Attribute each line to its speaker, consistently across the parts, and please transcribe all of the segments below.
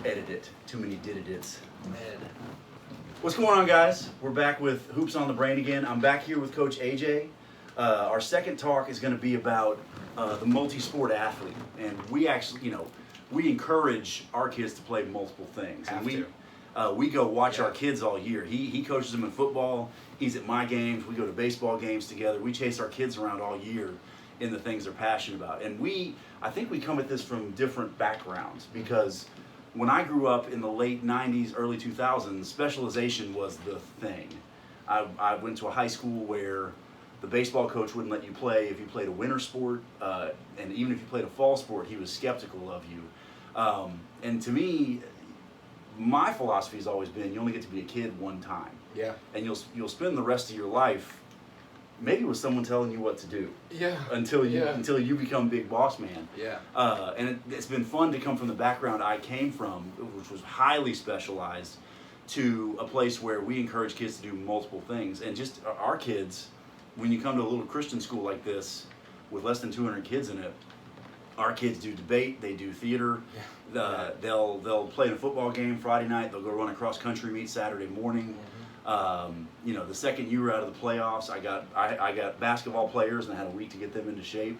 Speaker 1: Edit it. Too many did-it-its. What's going on, guys? We're back with Hoops on the Brain again. I'm back here with Coach AJ. Our second talk is going to be about the multi-sport athlete. And we actually, we encourage our kids to play multiple things. We go watch our kids all year. He coaches them in football. He's at my games. We go to baseball games together. We chase our kids around all year in the things they're passionate about. And I think we come at this from different backgrounds, because when I grew up in the late 90s, early 2000s, specialization was the thing. I went to a high school where the baseball coach wouldn't let you play if you played a winter sport, and even if you played a fall sport, he was skeptical of you. And to me, my philosophy has always been you only get to be a kid one time.
Speaker 2: Yeah.
Speaker 1: And you'll spend the rest of your life maybe with someone telling you what to do.
Speaker 2: Yeah.
Speaker 1: Until you become big boss man.
Speaker 2: Yeah.
Speaker 1: And it's been fun to come from the background I came from, which was highly specialized, to a place where we encourage kids to do multiple things. And just our kids, when you come to a little Christian school like this with less than 200 kids in it, our kids do debate, they do theater. Yeah. They'll play in a football game Friday night. They'll go run a cross country meet Saturday morning. The second year out of the playoffs, I got basketball players, and I had a week to get them into shape.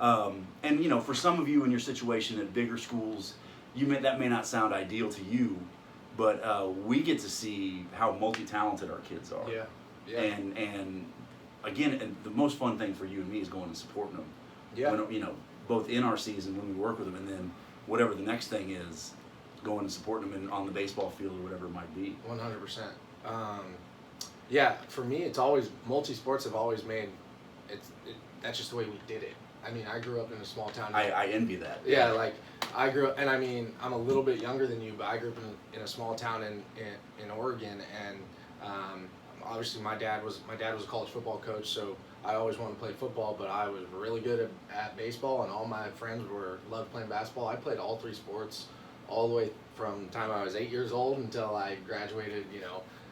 Speaker 1: And for some of you in your situation at bigger schools, that may not sound ideal to you, but we get to see how multi-talented our kids are.
Speaker 2: Yeah. Yeah.
Speaker 1: And again, the most fun thing for you and me is going and supporting them.
Speaker 2: Yeah.
Speaker 1: When, both in our season when we work with them, and then whatever the next thing is, going and supporting them on the baseball field or whatever it might be.
Speaker 2: 100%. Yeah, for me, it's always, multi-sports have always made, that's just the way we did it. I mean, I grew up in a small town.
Speaker 1: I envy that.
Speaker 2: Yeah, like, I grew up, and I mean, I'm a little bit younger than you, but I grew up in a small town in Oregon, and obviously my dad was a college football coach, so I always wanted to play football, but I was really good at baseball, and all my friends loved playing basketball. I played all three sports all the way from the time I was 8 years old until I graduated,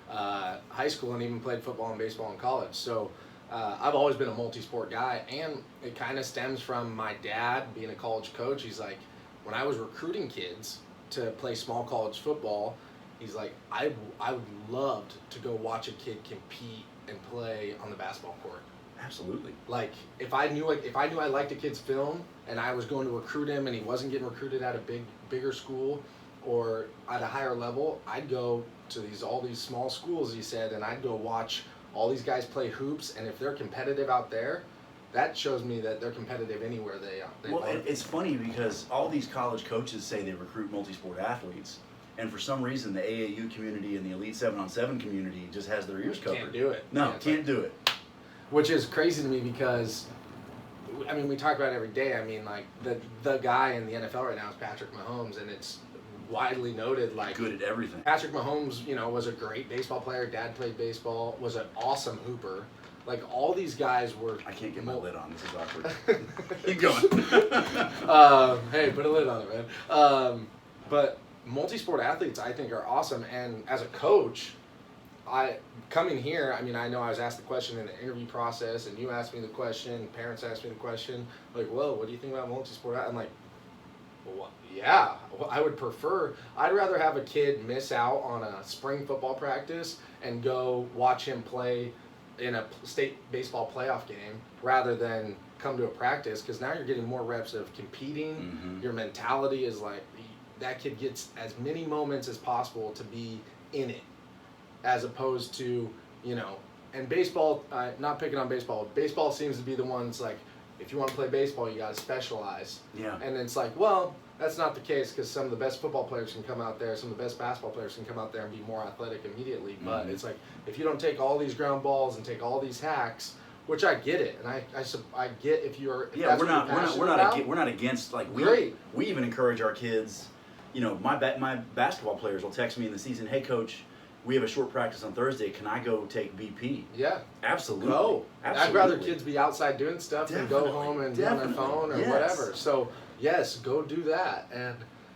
Speaker 2: high school, and even played football and baseball in college. So I've always been a multi-sport guy, and it kind of stems from my dad being a college coach. He's like, when I was recruiting kids to play small college football, he's like, I would love to go watch a kid compete and play on the basketball court.
Speaker 1: Absolutely.
Speaker 2: Like, if I knew I liked a kid's film and I was going to recruit him and he wasn't getting recruited at a bigger school or at a higher level, I'd go to all these small schools, he said, and I'd go watch all these guys play hoops, and if they're competitive out there, that shows me that they're competitive anywhere they are.
Speaker 1: Well, it's funny because all these college coaches say they recruit multi-sport athletes, and for some reason the AAU community and the Elite 7-on-7 community just has their ears covered.
Speaker 2: Can't do it.
Speaker 1: No, can't do it.
Speaker 2: Which is crazy to me because, I mean, we talk about it every day. I mean, like, the guy in the NFL right now is Patrick Mahomes, and it's widely noted, like,
Speaker 1: good at everything.
Speaker 2: Patrick Mahomes, was a great baseball player. Dad played baseball, was an awesome hooper. Like, all these guys were...
Speaker 1: I can't get my lid on. This is awkward. Keep going.
Speaker 2: Hey, put a lid on it, man. But multi-sport athletes, I think, are awesome. And as a coach, coming here, I mean, I know I was asked the question in the interview process, and you asked me the question, parents asked me the question, like, whoa, what do you think about multi-sport? I'm like, well, yeah, I'd rather have a kid miss out on a spring football practice and go watch him play in a state baseball playoff game rather than come to a practice, because now you're getting more reps of competing. Mm-hmm. Your mentality is like, that kid gets as many moments as possible to be in it, as opposed to, and baseball, not picking on baseball seems to be the ones like, if you want to play baseball, you got to specialize.
Speaker 1: Yeah.
Speaker 2: And it's like, well, that's not the case, because some of the best football players can come out there, some of the best basketball players can come out there and be more athletic immediately. Mm-hmm. But it's like, if you don't take all these ground balls and take all these hacks, which I get it, and I get if you're
Speaker 1: we're not against, like, we even encourage our kids. My basketball players will text me in the season, hey coach, we have a short practice on Thursday. Can I go take BP?
Speaker 2: Yeah.
Speaker 1: Absolutely.
Speaker 2: Go.
Speaker 1: Absolutely.
Speaker 2: I'd rather kids be outside doing stuff than go home and be on their phone or whatever. So, yes, go do that. And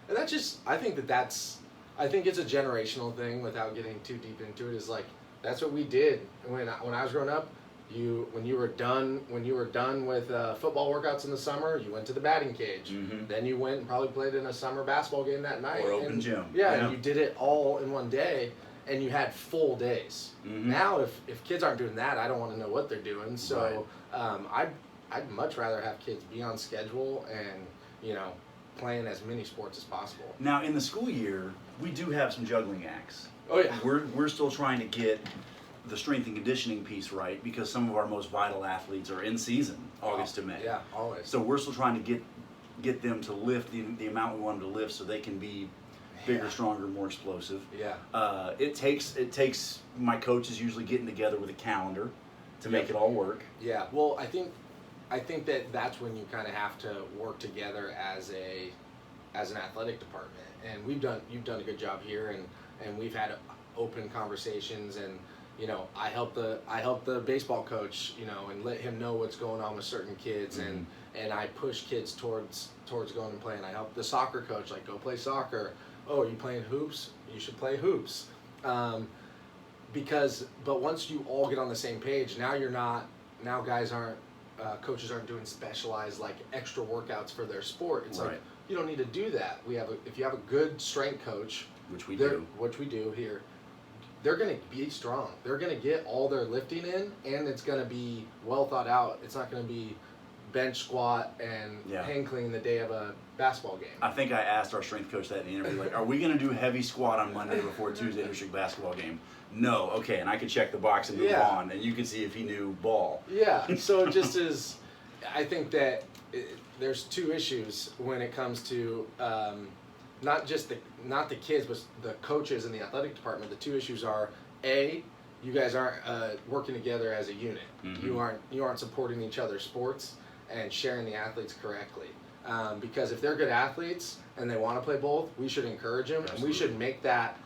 Speaker 2: that's just, I think it's a generational thing without getting too deep into it, is like, that's what we did when I was growing up. when you were done with football workouts in the summer, you went to the batting cage.
Speaker 1: Mhm.
Speaker 2: Then you went and probably played in a summer basketball game that night.
Speaker 1: Or open gym.
Speaker 2: Yeah,
Speaker 1: Yeah.
Speaker 2: and you did it all in one day, and you had full days.
Speaker 1: Mhm.
Speaker 2: Now, if kids aren't doing that, I don't want to know what they're doing. So I'd much rather have kids be on schedule and, you know, playing as many sports as possible.
Speaker 1: Now, in the school year, we do have some juggling acts.
Speaker 2: Oh yeah.
Speaker 1: We're still trying to get the strength and conditioning piece right because some of our most vital athletes are in season, August to May.
Speaker 2: Yeah, always.
Speaker 1: So we're still trying to get them to lift the amount we want them to lift so they can be bigger, stronger, more explosive.
Speaker 2: Yeah.
Speaker 1: It takes my coaches usually getting together with a calendar to make it all work.
Speaker 2: Yeah. Well, I think that's when you kind of have to work together as an athletic department. And you've done a good job here, and we've had open conversations, and you know, I help the baseball coach, you know, and let him know what's going on with certain kids,
Speaker 1: Mm-hmm.
Speaker 2: and I push kids towards going and playing. I help the soccer coach, like, go play soccer. Oh, are you playing hoops? You should play hoops. But once you all get on the same page, now guys aren't, coaches aren't doing specialized, like, extra workouts for their sport. It's
Speaker 1: Right.
Speaker 2: like, you don't need to do that. If you have a good strength coach,
Speaker 1: Which we
Speaker 2: they're-
Speaker 1: do.
Speaker 2: which we do here, they're going to be strong. They're going to get all their lifting in, and it's going to be well thought out. It's not going to be bench squat and
Speaker 1: Yeah.
Speaker 2: hang clean the day of a basketball game.
Speaker 1: I think I asked our strength coach that in the interview, like, are we going to do heavy squat on Monday before Tuesday district basketball game? No. Okay, and I could check the box and move
Speaker 2: Yeah.
Speaker 1: on, and you could see if he knew ball.
Speaker 2: Yeah, so it just is, I think that there's two issues when it comes to not the kids, but the coaches in the athletic department. The two issues are, A, you guys aren't working together as a unit.
Speaker 1: Mhm.
Speaker 2: You aren't supporting each other's sports and sharing the athletes correctly. Because if they're good athletes and they want to play both, we should encourage them, and we should make that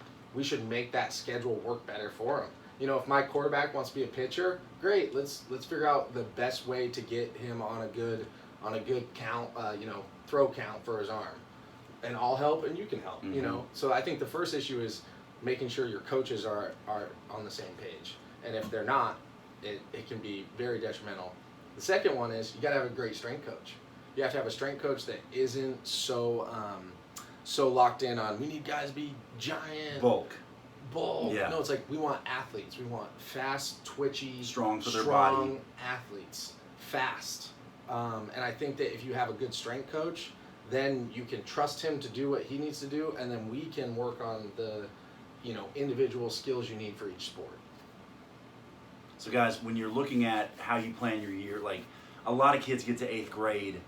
Speaker 2: schedule work better for them. You know, if my quarterback wants to be a pitcher, great. Let's figure out the best way to get him on a good count, throw count for his arm, and I'll help and you can help. You know, so I think the first issue is making sure your coaches are on the same page, and if they're not, it can be very detrimental. The second one is you got to have a great strength coach. You have to have a strength coach that isn't so locked in on, we need guys to be giant,
Speaker 1: Bulk.
Speaker 2: Yeah. No, it's like, we want athletes. We want fast, twitchy,
Speaker 1: Strong for their body.
Speaker 2: athletes, fast. And I think that if you have a good strength coach, then you can trust him to do what he needs to do, and then we can work on the, individual skills you need for each sport.
Speaker 1: So guys, when you're looking at how you plan your year, like, a lot of kids get to 8th grade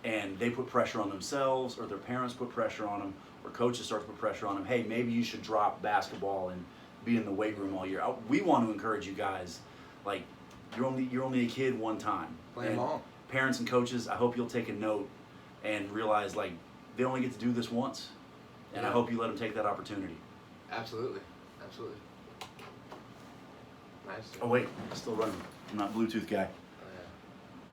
Speaker 1: and they put pressure on themselves, or their parents put pressure on them, or coaches start to put pressure on them. Hey, maybe you should drop basketball and be in the weight room all year. We want to encourage you guys, like, you're only a kid one time.
Speaker 2: Play them all.
Speaker 1: Parents and coaches, I hope you'll take a note and realize, like, they only get to do this once, and I hope you let them take that opportunity.
Speaker 2: Absolutely. Nice.
Speaker 1: Oh wait, it's still running. I'm not a Bluetooth guy.